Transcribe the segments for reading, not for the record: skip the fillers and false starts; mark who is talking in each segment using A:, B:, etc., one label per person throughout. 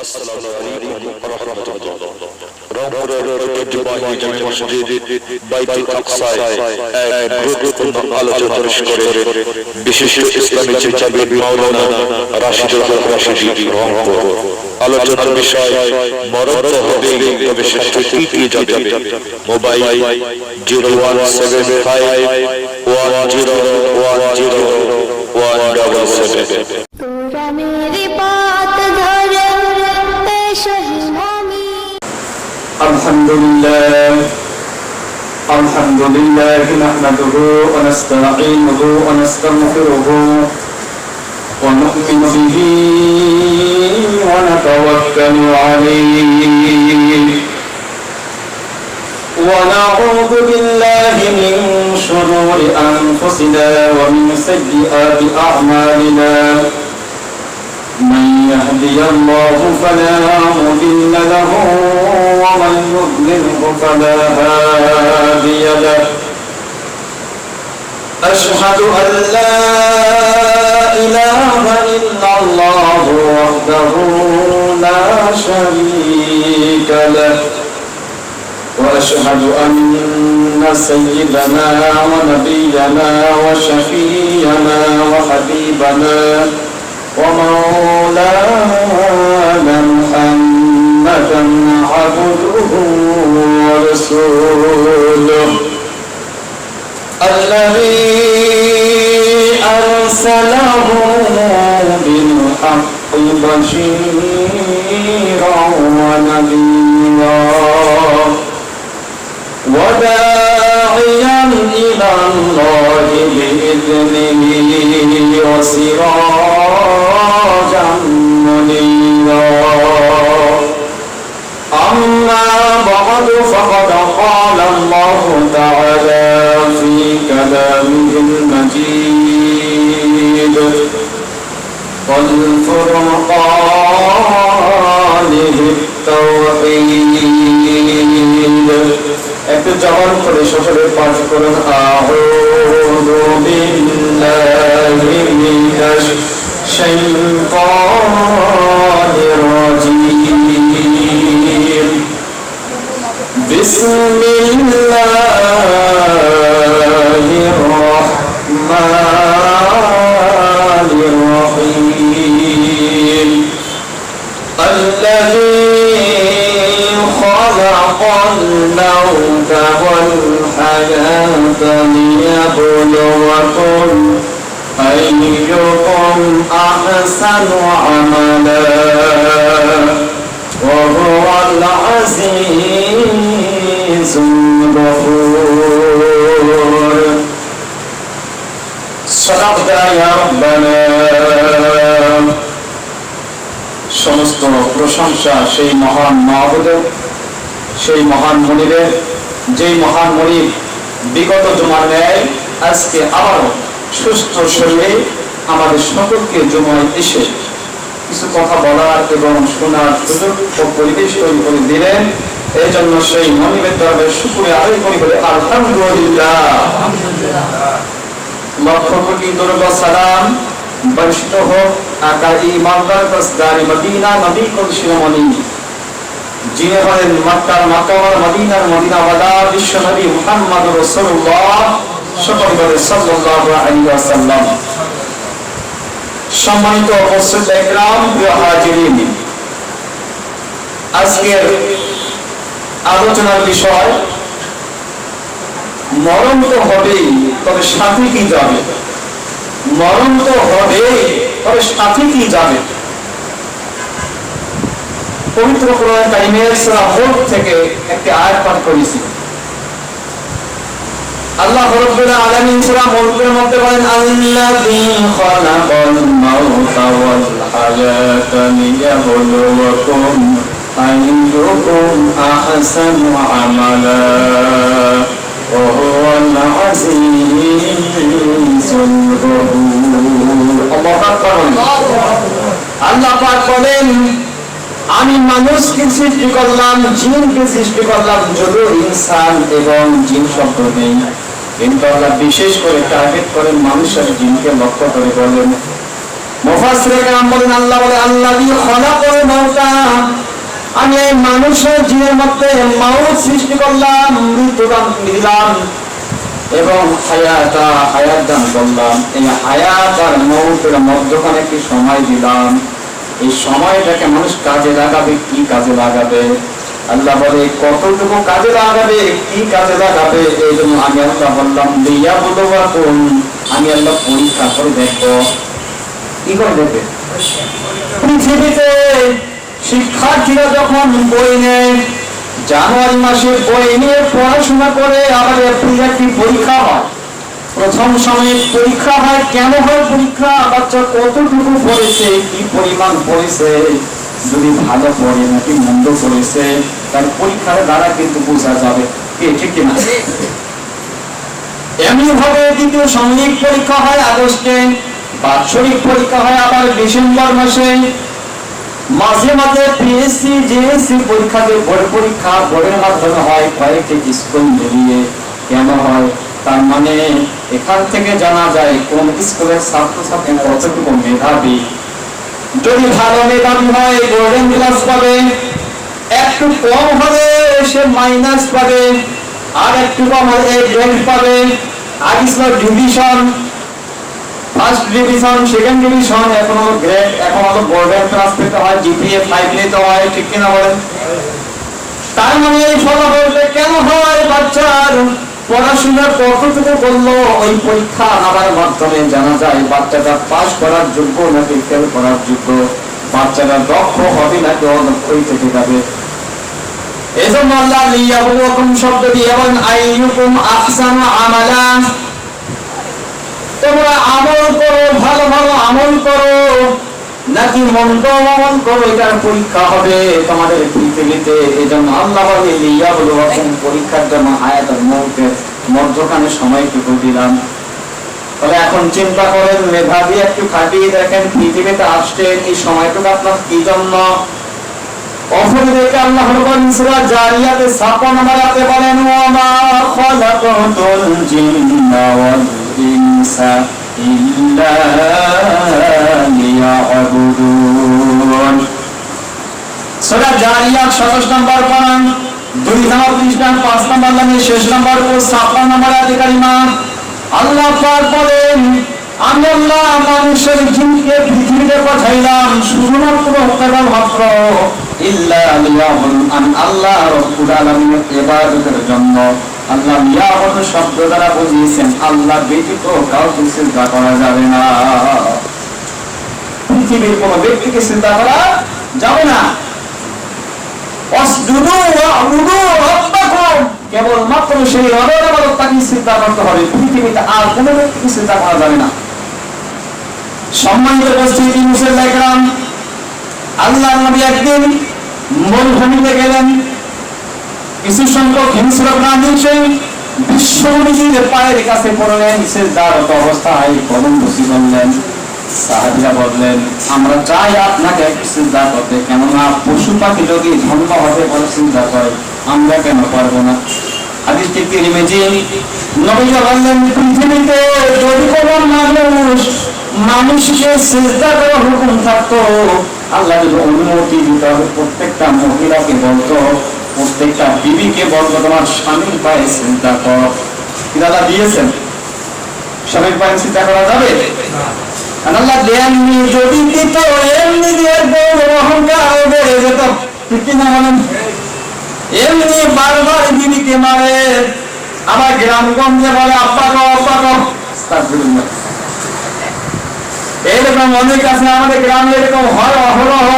A: আসসালামু আলাইকুম ওয়া রাহমাতুল্লাহ। রংপুরের ঐতিহ্যবাহী জামে মসজিদ বাইতুল আকসায় এক গুরুত্বপূর্ণ আলোচনা পেশ করে বিশিষ্ট ইসলামী চিন্তাবিদ মাওলানা রাশিদুল হক রাশিদী রংপুর। আলোচনার বিষয় মরণ তো হবেই, তবে সাথে কি যাবে। মোবাইল 0175101017।
B: তোরা মেরে বাত ধরে শহীদানি।
C: আলহামদুলিল্লাহ নাহমাদুহু ওয়া নাস্তাঈনুহু ওয়া নাস্তাগফিরুহু ওয়া নু'মিনু বিহি ওয়া নাতাওয়াক্কালু আলাইহি ওয়া নাউযু বিল্লাহি মিন শুরুরি আনফুসিনা ওয়া মিন সাইয়্যাতি আ'মালিনা। من يهدي الله فلا مضل له ومن يضلله فلا هادي له. أشهد أن لا إله إلا الله وحده لا شريك له وأشهد أن سيدنا ونبينا وشفيعنا وحبيبنا ومولانا محمدا عبده ورسوله الذي أرسله بالحق بشيرا ونذيرا وداعيا إلى الله بإذنه وسراجا منيرا. أما بعد فقد قال الله تعالى في كلامه المجيد والفرقانه التوحيد. একটু জবান করে সকলে পাঠ করুন আউযু বিল্লাহি মিনাশ শাইতানির রাজীম বিসমিল্লাহির রাহমানির রাহিম. الذي خلق الموت والحياة ليبلوكم أيكم أحسن عملا وهو العزيز الغفور. صدقت يا ربنا. সমস্ত প্রশংসা সেই মহান মাহবুদের, সেই মহান মনিরের, যেই মহান মনির বিগত জুমার ন্যায় আজকে আবারও সুস্থ শরীরে আমাদের সকলকে জুমায় এসে কিছু কথা বলার এবং শোনার সুযোগ ও পরিবেশ তৈরি করে দিলেন। এই জন্য সেই মনিরের দরবারে শুকরিয়া আদায় করি বলে আলহামদুলিল্লাহ। লক্ষ কোটি দরুদ ও সালাম বর্ষিত হোক আকা ইমানদার তাজদারি মদিনা নবী কুল শিরোমণি, যিনি হলেন মক্কার মাকার মদিনার মদিনাওয়ালা বিশ্ব নবী মুহাম্মদুর রাসূলুল্লাহ সাল্লাল্লাহু আলাইহি ওয়াসাল্লাম। সম্মানিত উপস্থিত ইকরাম, প্রিয় হাজিরিন, আজকের আলোচনার বিষয় মরণ তো হবেই, তবে সাথে কি যাবে। মরণ তো হবেই, তবে সাথে কি যাবে। পবিত্র কোরআন কারীমের সূরা হুদ থেকে একটি আয়াত পাঠ করেছি। আল্লাহ রাব্বুল আলামিন সূরা মুলকের মধ্যে বলেন, আল্লাযী খালাকাল মাউতা ওয়াল হায়াতা লিয়াবলুয়াকুম আইয়ুকুম আহসানু আমালা ওয়া হুয়াল আজিজুল গফুর। আল্লাহু আকবার। আল্লাহ পাক বলেন, আমি মানুষকে সৃষ্টি করলাম, জিনকে সৃষ্টি করলাম, যদিও ইনসান এবং জিন শব্দ নেই। কিন্তু আল্লাহ বিশেষ করে টার্গেট করেন মানুষের জিনকে লক্ষ্য করে বলেন। মুফাসসিরে কেরাম বলেন, আল্লাহ বলে আল্লাযী খালাকাল মাউতা, আমি এই মানুষের জিনের মধ্যে মাউত সৃষ্টি করলাম, মৃত্যু দান দিলাম, এবং হায়াত দান করলাম। এই হায়াত আর মৌতের মধ্যখানে কি সময় দিলাম, এই সময়টাকে মানুষ কাজে লাগাবে। কি কাজে লাগাবে? আল্লাহ বলে কতটুকু কাজে লাগাবে, কি কাজে লাগাবে। এই জন্য আমি আল্লাহ বললাম লিয়াবলুয়াকুম, আমি আল্লাহ পরীক্ষা করে দেখবো। কি করে দেখবে? পৃথিবীতে শিক্ষার্থীরা যখন বই নেয়, জানুয়ারি মাসে বই নিয়ে পড়াশোনা করে, আবার এপ্রিলে একটি পরীক্ষা হয়। প্রথম সময়ে পরীক্ষা হয়। কেন হয় পরীক্ষা? বাচ্চা কতটুকু পড়েছে, কি পরিমাণ পড়েছে, যদি ভালো পড়ে নাকি মন্দ পড়েছে, তার পরীক্ষার দ্বারা কিন্তু বোঝা যাবে। ঠিক কিনা? এমনি ভাবে দ্বিতীয় সাময়িক পরীক্ষা হয় আগস্টে, বাৎসরিক পরীক্ষা হয় আবার ডিসেম্বর মাসে, মাঝে মাঝে পিএসসি জিএসসি পরীক্ষা, যে বোর্ড পরীক্ষা বোর্ডের মাধ্যমে হয় কয়েকটি স্কুল মিলিয়ে। কেন হয়? তার মানে এখান থেকে জানা যায় কোন স্কুলের ছাত্রছাত্রী কতটুকু মেধাবী। যদি ভালো মেধাবী হয় গোল্ডেন ক্লাস পাবে, একটু কম হলে সে মাইনাস পাবে, আর একটু কম হলে গ্রেড পাবে। আগে ছিল division, first division, second division, এখন হলো গ্রেড, এখন হলো গোল্ডেন ক্লাস পেতে হয়, জিপিএ 5 নিতে হয়। ঠিক কিনা বলেন? তার মানে এই ফলাফলটা কেন হয়? বাচ্চার পড়াশোনা কতটুকু করলো, ওই পরীক্ষা নেওয়ার মাধ্যমে জানা যায় বাচ্চাটা পাস করার যোগ্য নাকি ফেল করার যোগ্য, বাচ্চাটা দক্ষ হবে নাকি অদক্ষই থেকে যাবে। এই জন্য আল্লাহ লিয়াবলুয়াকুম শব্দ দিয়ে বলেন আইয়ুকুম আহসানু আমালা, তোমরা আমল করো, ভালো ভালো আমল করো নাকি মন্দ আমল করো, এটার পরীক্ষা হবে তোমাদের পৃথিবীতে। এই জন্য আল্লাহ বলে লিয়াবলুয়াকুম, পরীক্ষার জন্য হায়াত আর মৌতের মধ্যখানে সময়টুকু দিলাম। তাহলে এখন চিন্তা করেন, মেধাবী একটু খাটিয়ে দেখেন, পৃথিবীতে আসছেন, এই সময়টুকু আপনার কি জন্য? অপরদিকে আল্লাহ বলেন সূরা জারিয়াতে 56 নম্বর আয়াতে বলেন ওয়া মা খালাকাতুল জিন্না ওয়াল ইনসা ইল্লা লিয়াবুদুন। সূরা জারিয়াত 27 নম্বর পারা 2 নম্বর পৃষ্ঠা 5 নম্বর লাইনের শেষ নম্বর ও 56 নম্বর আয়াতে কারিমা আল্লাহ পাক বলেন, আমি আল্লাহ মানুষের জিনকে পৃথিবীতে পাঠাইলাম শুধুমাত্র কেবলমাত্র ইল্লা লিয়াবুদুন, আল্লাহ রাব্বুল আলামিনের ইবাদতের জন্য। আল্লাহ লিয়াবুদুন শব্দ দ্বারা বুঝিয়েছেন আল্লাহ ব্যতীত কাউকে সিজদা করা যাবে না। পৃথিবীর কোন ব্যক্তিকে সিজদা করা যাবে না। ওয়াসজুদু ওয়া'বুদু রাব্বাকুম, কেবলমাত্র সেই রবের ইবাদত তাকে সিজদা করতে হবে। পৃথিবীতে আর কোন ব্যক্তিকে সিজদা করা যাবে না। সম্মানিত উপস্থিতি মুসলিম کرام, আল্লাহর নবী একদিন মরুভূমিতে গেলেন, কিছু সংখ্যক হিংস্র প্রাণী এসে বিশ্বনবীর পায়ের কাছে পড়লেন, সিজদারত অবস্থায় কদম বসি করলেন। সাহাবীরা বললেন, আমরা চাই আপনাকে একটু সিজদা করতে, কেননা পশু পাখি যদি ধন্য হতে পারে সিজদা করে, আমরা কেন পারবো না? হাদিসটি তিরমিজি। নবী বললেন, পৃথিবীতে যদি কোনো মানুষকে সিজদা করার হুকুম থাকতো, আল্লাহ যদি অনুমতি দিত, প্রত্যেকটা মহিলাকে বলতো, প্রত্যেকটা বিবিকে বলতো তোমার স্বামীর পায়ে সিজদা কর। আল্লাহ দিয়েছেন? স্বামীর পায়ে সিজদা করা যাবে? আল্লাহ দেননি। যদি দিত এমনি দিয়ে অহংকার বেড়ে যেত। ঠিক কিনা বলেন? এমনি বারবার বিবিকে মারে, আবার গ্রামগঞ্জে বলে আব্বা গো আব্বা গো। এরকম অনেক আছে আমাদের গ্রামে, এরকম হয় অহরহ।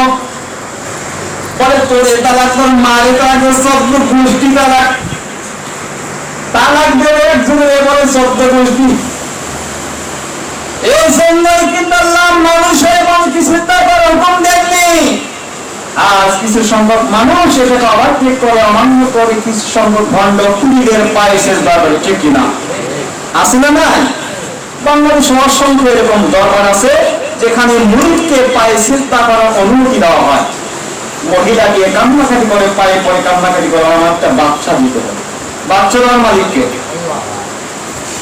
C: পরে তোরে তালাক, তোর মারে তালাক, শব্দ গোষ্ঠী তালাক, তালাক দেবে একজনের বলে শব্দ গোষ্ঠী। এই জন্যই কিন্তু আল্লাহ মানুষের এবং কিছু হুকুম দেননি। আজ কিছু সংখ্যক মানুষ এটাকে অবাধ্য করে, অমান্য করে, কিছু সংখ্যক ভণ্ড পীরের পায়ে সিজদা করে। ঠিক কিনা? আছে না? নাই? বাংলাদেশে অসংখ্য এরকম দরবার আছে যেখানে মুরিদকে পায়ে সিজদা করার অনুমতি দেওয়া হয়। মহিলা গিয়ে কান্নাকাটি করে, পায়ে পরে কান্নাকাটি করে, আমার একটা বাচ্চা দিতে হবে। বাচ্চা দেওয়ার মালিককে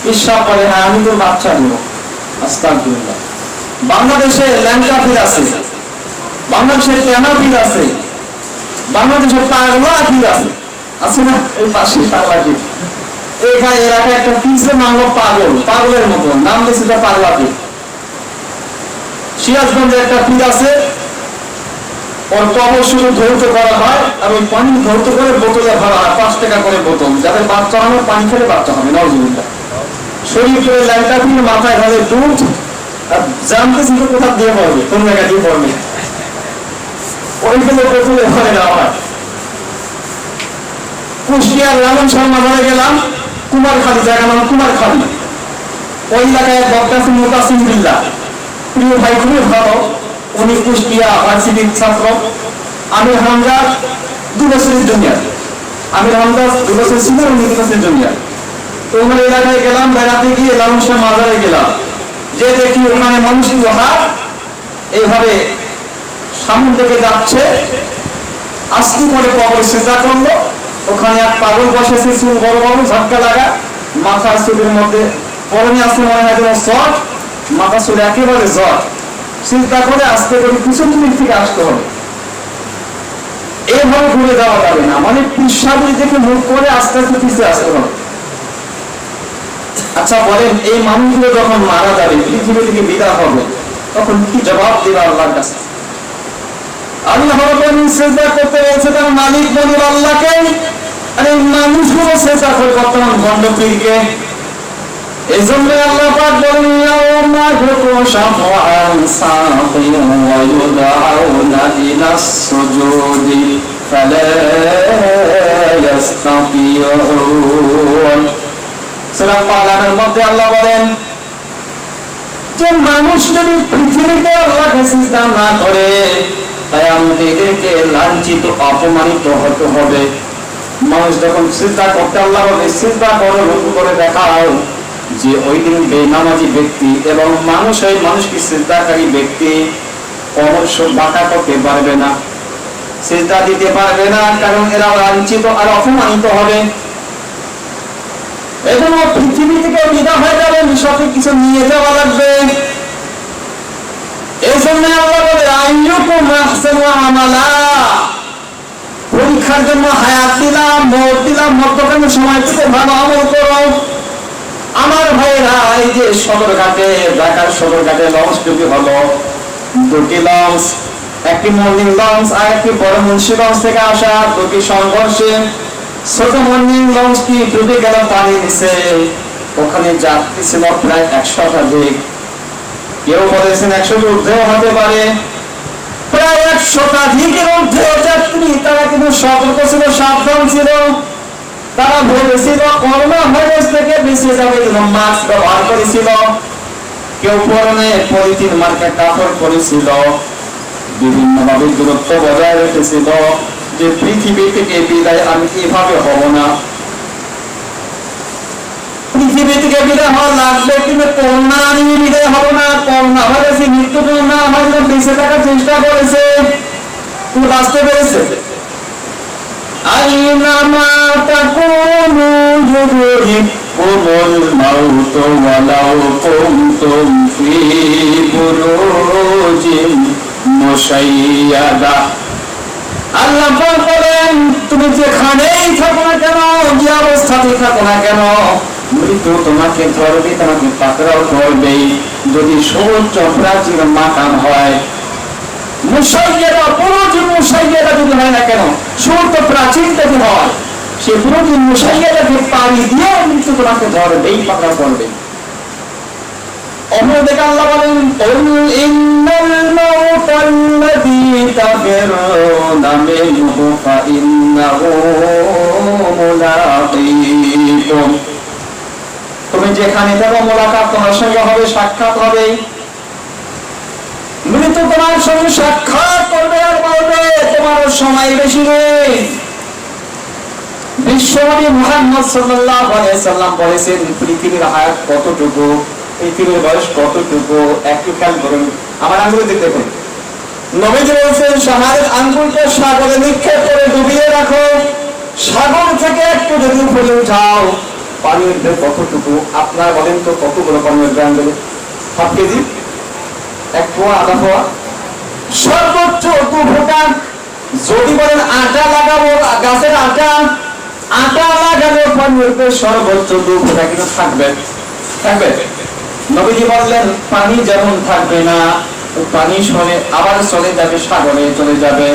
C: পেশাব করে, হ্যাঁ আমি তোর বাচ্চা দেবো। আস্তাগফিরুল্লাহ। বাংলাদেশে ল্যাংটা পীর আছে, বাংলাদেশে টেনা পীর আছে, বাংলাদেশে পাগলা পীর আছে, আছে না? এই পাশে পাগলা পীর। এখানে এলাকায় একটা পীরের নাম হলো পাগল, পাগলের মতো নাম দিয়েছে পাগলা পীর। সিরাজগঞ্জে একটা পীর আছে, ওর কবর শুধু ধৌত করা হয় আর ওই পানি ধৌত করে বোতলে ভরা হয়, 5 টাকা করে বোতল, যাদের বাচ্চা হবে পানি খেলে বাচ্চা হবে। নজরুল্লাহ শরীর করে ল্যাংটা পীর, মাথায় ঘরে দুধ, আর জানতেছি তো কোথা দিয়ে পড়বে, কোন জায়গা দিয়ে পড়বে, ওইগুলো বোতলে ভরে দেওয়া হয়। কুষ্টিয়ার লালন শাহ মাজারে গেলাম, কুমারখালী, জায়গা নাম কুমারখালী। ওই এলাকায় বক্তা আছেন মুতাসিম বিল্লাহ, প্রিয় ভাই, খুবই ভালো। উনি কুষ্টিয়া ভার্সিটির ছাত্র। আমির হামজা 2 বছরের জুনিয়র, আমির হামজা 2 বছর সিনিয়র, উনি 2 বছরের জুনিয়র। তো ওনার এলাকায় গেলাম, বেড়াতে গিয়ে লালন শাহ মাজারে গেলাম, যে দেখি ওখানে মানুষগুলো হাত এইভাবে সামনে থেকে যাচ্ছে, আস্তে করে কবরে সিজদা করলো। ওখানে এক পাগল বসেছে, চুল বড় বড়, ঝটকা লাগা, মাথার চুলের মধ্যে পরনে আছে মনে হয় যেন জট, মাথা চুল একেবারে জট। চিন্তা করে আস্তে করে পিছন দিক থেকে আসতে হবে, এইভাবে ঘুরে দেওয়া যাবে না, মানে পিসাবি থেকে মুখ করে আস্তে আস্তে পিছিয়ে আসতে হবে। আচ্ছা বলেন, এই মানুষগুলো যখন মারা যাবে, পৃথিবী থেকে বিদায় হবে, তখন কি জবাব দেবে আল্লাহর কাছে? আল্লাহ সিজদা করতে বলছে তার মালিক বলির আল্লাহকে, আর এই মানুষগুলো সিজদা করে বর্তমান ভণ্ড পীরকে। এই জন্য আল্লাহ পাক বলেন, ইয়াউমা ইয়াকুশাফুআন সাকিয়ু ওয়া ইউদআউনা ইলাস সুজুদি ফালা ইস্তাতিউন। সূরা ফালাকের মধ্যে আল্লাহ বলেন যে মানুষ যদি পৃথিবীতে আল্লাহকে সিজদা না করে, তাই আমাদেরকে লাঞ্ছিত অপমানিত হতে হবে। মানুষ যখন সিজদা করতে আল্লাহ বলে সিজদা করো, রুকু করে দেখাও, যে ওই দিন বেনামাজি ব্যক্তি এবং মানুষ ওই মানুষকে সিজদাকারী ব্যক্তি অবশ্য বাঁকা করতে পারবে না, সিজদা দিতে পারবে না, কারণ এরা লাঞ্ছিত আর অপমানিত হবে। এবং পৃথিবী থেকে বিদায় হয়ে যাবে, সাথে কিছু নিয়ে যাওয়া লাগবে। এই জন্য আল্লাহ বলে আইয়ুকুম আহসানু আমালা, পরীক্ষার জন্য হায়াত দিলাম, মওত দিলাম, মধ্যখানে সময় থেকে ভালো আমল করো। আমার ভাইরা, এই যে সদরঘাটে, ঢাকার সদরঘাটে লঞ্চ ডুবি হলো, 2টি লঞ্চ, একটি মর্নিং লঞ্চ আর একটি বড় মুন্সিগঞ্জ থেকে আসা, 2টি সংঘর্ষে ছোট মর্নিং লঞ্চটি ডুবে গেল পানির নিচে। ওখানে যাত্রী ছিল প্রায় 100 শতাধিক, কেউ বলেছেন 100 ঊর্ধ্বেও হতে পারে, প্রায় 100 শতাধিকের ঊর্ধ্বেও যাত্রী। তারা কিন্তু সতর্ক ছিল, সাবধান ছিল, তারা ভেবেছিল করোনা ভাইরাস থেকে বেঁচে যাবে, মাস্ক ব্যবহার করেছিল, কেউ পরনে পলিথিন মার্কা কাপড় পরেছিল, বিভিন্ন ভাবে দূরত্ব বজায় রেখেছিল, যে পৃথিবী থেকে বিদায় আমি এভাবে হব না, পৃথিবী থেকে বিদায় হওয়া লাগবে, কিন্তু করোনা নিয়ে বিদায় হব না, করোনা ভাইরাসে মৃত্যু না আমার জন্য বেঁচে থাকার চেষ্টা করেছে, তুমি বাঁচতে পেরেছে। আইনামা তাকুনু ইউদরিকুমুল মাউত ওয়ালাউ কুনতুম ফি বুরুজিন মুশাইয়াদা। আল্লাহ বলেন, তুমি যেখানেই থাকো না কেন, যে অবস্থাতেই থাকো না কেন, মৃত্যু তোমাকে ধরবে, তোমাকে পাকড়াও করবে। যদি সর্বোচ্চ প্রাচীর মাকাম হয়, মুশাইয়াদা, পুরোদিন মুশাইয়াদা যদি হয় না কেন, সর্বোচ্চ প্রাচীর যদি হয়, সে পুরোদিন মুশাইয়াদাকে পাড়ি দিয়ে মৃত্যু তোমাকে ধরবেই, পাকড়াও করবে। অন্যদিকে আল্লাহ বলেন, কুল ইন্নাল মাউতাল্লাযী তাফিরুনা মিনহু ফাইন্নাহু মুলাকীকুম। তুমি যেখানে থাকো, মোলাকাত তোমার সঙ্গে হবে, সাক্ষাৎ হবে, মৃত্যু তোমার সঙ্গে সাক্ষাৎ করবে আর বলবে তোমার সময় বেশি নেই। বিশ্বনবী মুহাম্মদ সাল্লাল্লাহু আলাইহি সাল্লাম বলেছেন, পৃথিবীর হায়াত কতটুকু, পৃথিবীর বয়স কতটুকু, একটু খেয়াল করুন। আমার আঙ্গুল দিকে দেখুন, নবীজি বলেছেন শাহাদাত আঙ্গুলটা সাগরে নিক্ষেপ করে ডুবিয়ে রাখো, সাগর থেকে একটু যদি উপরে উঠাও, পানি উঠবে কতটুকু? আপনারা বলেন তো কতগুলো পানি উঠবে আঙ্গুলে? হাফ কেজি, এক পোয়া, আধা পোয়া, সর্বোচ্চ 2 ফোঁটা। যদি বলেন আটা লাগাবো, গাছের আটা লাগালে পানি উঠবে সর্বোচ্চ 2 ফোঁটা, কিন্তু থাকবে থাকবে। নবীজি বললেন পানি যেমন থাকবে না, পানি সরে আবার চলে যাবে, সাগরে চলে যাবে।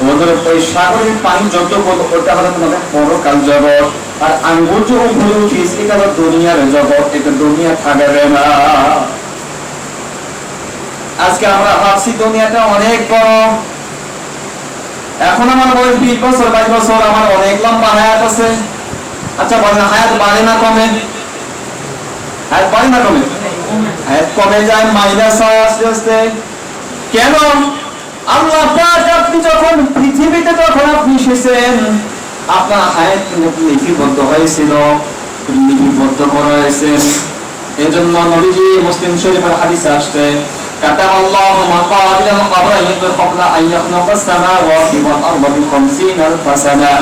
C: ওদের ওই সাগরের পানি যতটুকু, ওটা হলো তোমাদের পরকাল জগৎ। আর আঙ্গুর যে উপরে উঠিস, এটা হলো দুনিয়ার জগৎ, এটা দুনিয়া থাকবে না। আজকে আমরা ভাবছি দুনিয়াটা অনেক বড়। এখন আমার বয়স 20 বছর 22 বছর, আমার অনেক লম্বা হায়াত আছে। আচ্ছা বলেন, হায়াত বাড়ে না কমে? হায়াত বাড়ে না কমে? হায়াত কমে যায়, মাইনাস হয় আস্তে আস্তে। কেন? আল্লাহ পাক আপনি যখন পৃথিবীতে যখন আপনি এসেছেন, আপনার হায়াত কিন্তু লিপিবদ্ধ হয়েছিল, লিপিবদ্ধ করা হয়েছে। এজন্য নবীজি মুসলিম শরীফের হাদিসে আসছে, কাতাবাল্লাহু মাকাদিরাল কবরাইন ক্বাবলা আন ইয়াখলাকাস সামাওয়াতি ওয়াল আরদা বি50 আলফ সানা।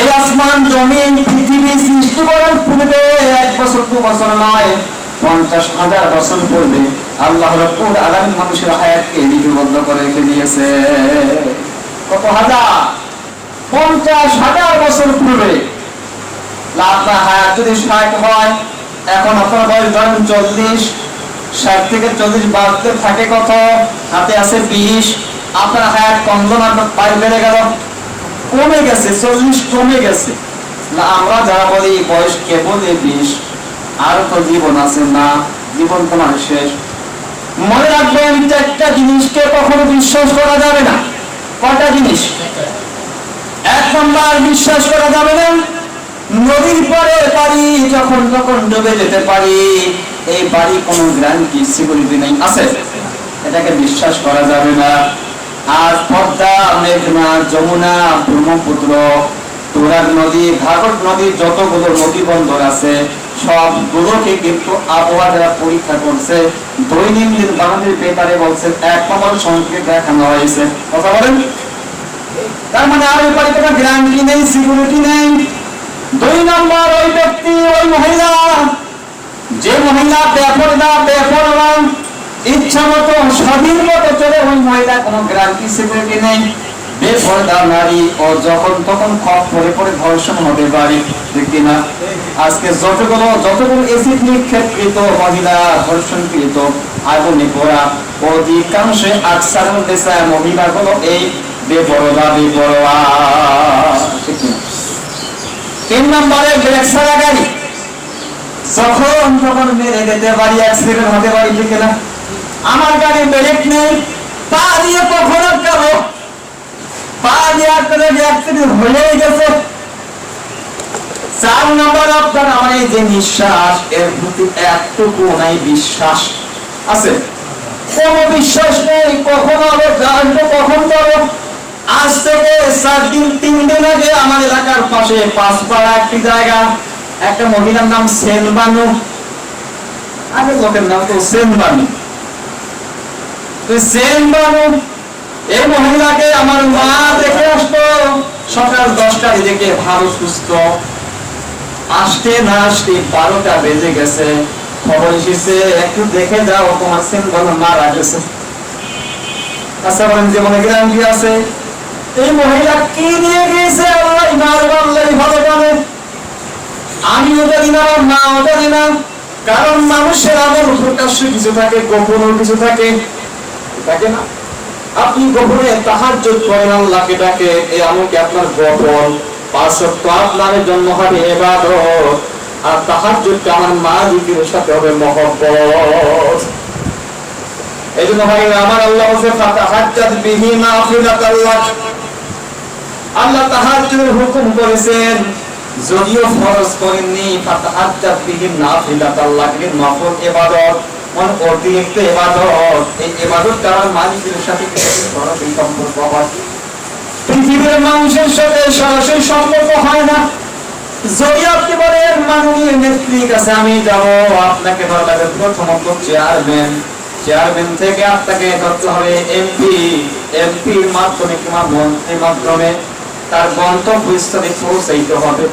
C: এই আসমান জমিন পৃথিবী সৃষ্টি করার পূর্বে 1 বছর 2 বছর নয়, 50,000 বছর পূর্বে আল্লাহ রাব্বুল আলামিন মানুষের হায়াতকে লিপিবদ্ধ করে রেখে দিয়েছে। কত হাজার? 50,000 বছর পূর্বে। আপনার হায়াত যদি 60 হয়, এখন আপনার বয়স ধরেন 40, 60 থেকে 40 বাড়তে থাকে কত? হাতে আছে 20। আপনার হায়াত কমলো না বেড়ে গেল? কমে গেছে, 40 কমে গেছে না। আমরা যারা বলি বয়স কেবল 20, আর তো জীবন আছে না, জীবন তোমার শেষ। মনে রাখবেন একটা জিনিসকে কখনো বিশ্বাস করা যাবে না। কয়টা জিনিস? 1 নম্বর, বিশ্বাস করা যাবে না নদীর পরে বাড়ি যখন তখন ডুবে যেতে পারি, এই বাড়ি কোনো গ্যারান্টি সিকিউরিটি নেই, আছে, এটাকে বিশ্বাস করা যাবে না। আর পদ্মা, মেঘনা, যমুনা, ব্রহ্মপুত্র, তুরাগ নদী, ঘাঘট নদী, যতগুলো নদী বন্দর আছে সবগুলোকে কিন্তু আবহাওয়া যারা পরীক্ষা করছে, দৈনন্দিন বাংলাদেশ পেপারে বলছে 1 নম্বর সংকেত দেখানো হয়েছে। কথা বলেন? তার মানে আর ব্যাপারে কোনো গ্যারান্টি নেই, সিকিউরিটি নেই। 2 নম্বর, ওই ব্যক্তি, ওই মহিলা, যে মহিলা বেপরদা, বেপরোয়া, ইচ্ছা মতো স্বাধীন মতো চলে, ওই মহিলা কোনো গ্যারান্টি সিকিউরিটি নেই। বেপরদা নারী ও যখন তখন খপ পরে পরে ধর্ষণ হবে বাড়ি, ঠিক না? আজকে যতগুলো এসিড নিক্ষেপকৃত মহিলা, ধর্ষণকৃত, আগুনে পোড়া, অধিকাংশে আকসারুল নিসা, মহিলাগুলো এই বেপরদা, বেপরোয়া, ঠিক না? 3 নম্বরে ব্রেক ছাড়া গাড়ি, যখন তখন মেরে যেতে পারি, অ্যাক্সিডেন্ট হতে পারি, ঠিক না? আমার গাড়ি ব্রেক নেই, পা দিয়ে কখন আটকাবো? পা দিয়ে আটকালে অ্যাক্সিডেন্ট হয়েই গেছে। 4 নম্বর, আপনার আমার এই যে নিঃশ্বাস, এর প্রতি এতটুকু নাই বিশ্বাস আছে? কোনো বিশ্বাস নেই। কখন হবে, জানবো কখন পাবো? আজ থেকে 3 দিন আগে আমার এলাকার পাশে 5 পাড়া একটি জায়গা, একটা মহিলার নাম সেনবানু, আগে লোকের নাম তো সেনবানু। সেনবানু এই মহিলাকে আমার মা দেখে আসতো সকাল 10টার দিকে, ভালো সুস্থ। আসতে না আসতে 12টা বেজে গেছে, খবর এসেছে একটু দেখে যাও, তোমার সেনবানু মারা গেছে। আচ্ছা বলেন, জীবনে গ্যারান্টি আছে? এই মহিলা কি নিয়ে গিয়েছে আল্লাহ ভালো জানে। আমিও জানি না, আমার মাও জানি না। কারণ মানুষের আমল প্রকাশ্য কিছু থাকে, গোপন কিছু থাকে, থাকে না? আপনি গোপনে তাহাজ্জুদ করেন, আল্লাহকে ডাকে, এই আমল কি আপনার গোপন? 5 ওয়াক্ত আপনার জন্য হবে ইবাদত, আর তাহাজ্জুদটা আমার মালিকের সাথে হবে মহব্বত। এইজন্য ভাই আমার আল্লাহ বলেছে ফাতাহাজ্জাদ বিহি নাফিলাতাল্লাহ। আল্লাহ তাহাজ্জুদের হুকুম করেছেন, যদিও ফরজ করেননি। ফাতাহাজ্জাদ বিহি নাফিলাতাল্লাহ, এর নফল ইবাদত, মানে অতিরিক্ত ইবাদত। এই ইবাদতটা আমার মালিকের সাথে সরাসরি সম্পর্ক হয়। পৃথিবীর মানুষের সাথে সরাসরি সম্পর্ক হয় না। যদি আপনি বলেন মাননীয় নেত্রীর কাছে আমি যাবো, আপনাকে ধরা লাগবে প্রথমত চেয়ারম্যান থেকে আপনাকে ধরতে হবে এমপির মাধ্যমে কিংবা মন্ত্রীর মাধ্যমে তার গন্তব্যস্থলে পৌঁছাইতে হবে।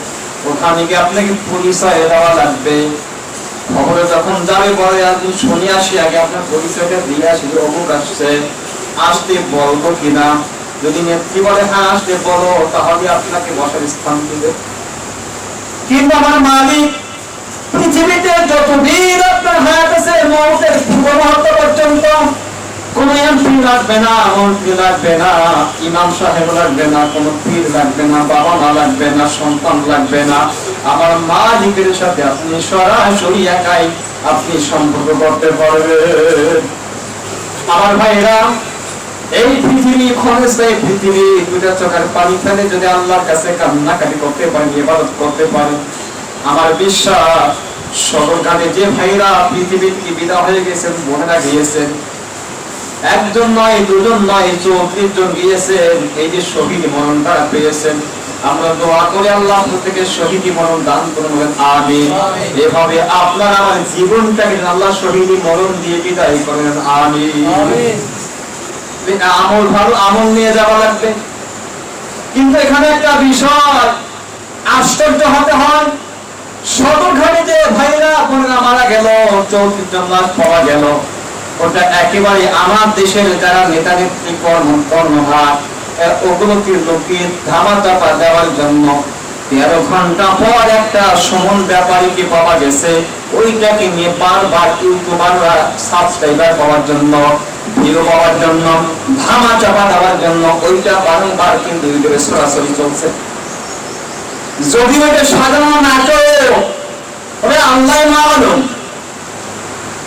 C: ওখানে গিয়ে আপনাকে পরিচয় দেওয়া লাগবে। খবরে যখন যাবে পরে আপনি শুনে আসি, আগে আপনার পরিচয়টা দিয়ে আসি যে অমুক আসছে, আসতে বলবো কিনা। যদি নেত্রী বলে হ্যাঁ আসতে বলো, তাহলে আপনাকে বসার স্থান দিবে। কিন্তু আমার মালিক পৃথিবীতে যতদিন আপনার হায়াত আছে, মৌতের পূর্ব মুহূর্ত পর্যন্ত কোন এমপি লাগবে না, মন্ত্রী লাগবে না, ইমাম সাহেব লাগবে না, কোন পীর লাগবে না, বাবা মা লাগবে না, সন্তান লাগবে না। আমার মালিকের সাথে আপনি সরাসরি একাই আপনি সম্পর্ক করতে পারবেন। আমার ভাইরা, এই পৃথিবী ক্ষণস্থায়ী পৃথিবী, দুইটা চোখের পানি ফেলে যদি আল্লাহর কাছে কান্নাকাটি করতে পারেন, ইবাদত করতে পারেন, আমার বিশ্বাস সদরঘাটে যে ভাইরা পৃথিবী থেকে বিদায় হয়ে গেছেন, বোনেরা গিয়েছেন, একজন নয়, দুজন নয়, 34 জন গিয়েছেন, এই যে শহীদ মরণ তারা পেয়েছেন। আমরা দোয়া করি আল্লাহ থেকে শহীদ মরণ দান করুন, আমিন। এভাবে আপনার আমার জীবনটাকে আল্লাহ শহীদ মরণ দিয়ে বিদায় করেন, আমিন। আমল ভালো আমল নিয়ে যাওয়া লাগবে। কিন্তু এখানে একটা বিষয় আশ্চর্য হতে হয়, সদরঘাটে যে ভাইরা বোনেরা মারা গেল, 34 জন লাশ পাওয়া গেল, ওটা একেবারে আমার দেশের যারা নেতা নেত্রী কর্মহার ওগুলোকে লোকে ধামা চাপা দেওয়ার জন্য 13 ঘন্টা পর একটা সমন ব্যাপারীকে পাওয়া গেছে। ওইটাকে নিয়ে বারবার ইউটিউবাররা সাবস্ক্রাইবার পাওয়ার জন্য, ভিউ পাওয়ার জন্য, ধামা চাপা দেওয়ার জন্য ওইটা বারংবার কিন্তু ইউটিউবে সরাসরি চলছে। যদি ওইটা সাজানো নাটক, তবে আল্লাহ মালুম।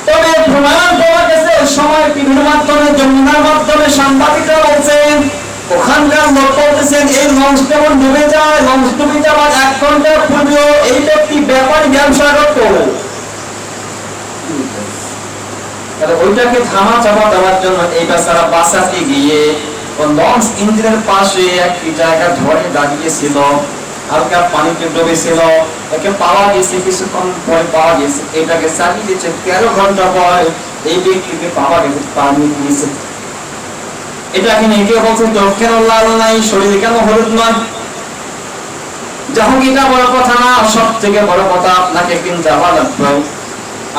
C: তবে প্রমাণ পাওয়া গেছে সময় বিভিন্ন মাধ্যমে, যমুনার মাধ্যমে সাংবাদিকরা বলছেন, ওখানকার লোক বলতেছেন এই লঞ্চ কেমন ডুবে যায়, লঞ্চ ডুবে যাওয়ার 1 ঘন্টা পূর্বেও এই ব্যক্তি ব্যাপারী ব্যবসা করত। ওইটাকে ধামা চাপা দেওয়ার জন্য এই বেচারা বাঁচাতে গিয়ে ও লঞ্চ ইঞ্জিনের পাশে একটি জায়গা ধরে দাঁড়িয়েছিল, হালকা পানিতে ডুবেছিল, একে পাওয়া গেছে, কিছুক্ষণ পরে পাওয়া গেছে, এটাকে চালিয়ে দিচ্ছে। 13 ঘন্টা পর এই ব্যক্তিকে পাওয়া গেছে, পানি দিয়েছে। এটাকে নিয়ে কেউ বলছে চোখ কেন লাল নাই, শরীর কেন হলুদ নয়। যখন এটা বড় কথা না, সব থেকে বড় কথা আপনাকে একদিন যাওয়া লাগবে।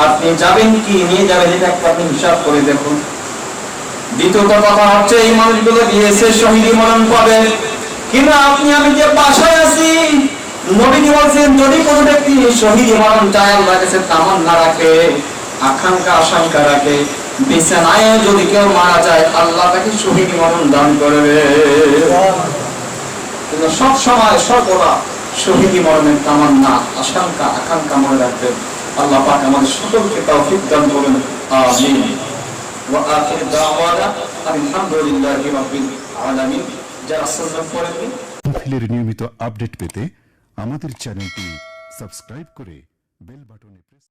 C: আপনি যাবেন কি নিয়ে যাবেন, এটা একটা আপনি হিসাব করে দেখুন। দ্বিতীয়ত কথা হচ্ছে, এই মানুষগুলো গিয়েছে শহীদ মরণ পাবে, কিন্তু আপনি আমি যে বাসায় আছি, নবীজি বলছেন যদি কোনো ব্যক্তি শহীদ মরণ চায়, আল্লাহর কাছে তামান্না রাখে, আকাঙ্ক্ষা আশঙ্কা রাখে, বিছানায় যদি কেউ মারা যায়, আল্লাহ তাকে শহীদ মরণ দান করবে। কিন্তু সব সময় সর্বদা শহীদ মরণের তামান্না আশঙ্কা আকাঙ্ক্ষা মনে রাখবেন। আল্লাহ পাক আমাদের সকলকে তৌফিক দান করুন, আমিন। ওয়া আখির দাওয়ানা আলহামদুলিল্লাহি রাব্বিল আলামিন। যারা সাল্লাল্লাহু আলাইহি
D: ফিলের নিয়মিত আপডেট পেতে আমাদের চ্যানেলটি সাবস্ক্রাইব করে বেল বাটনে প্রেস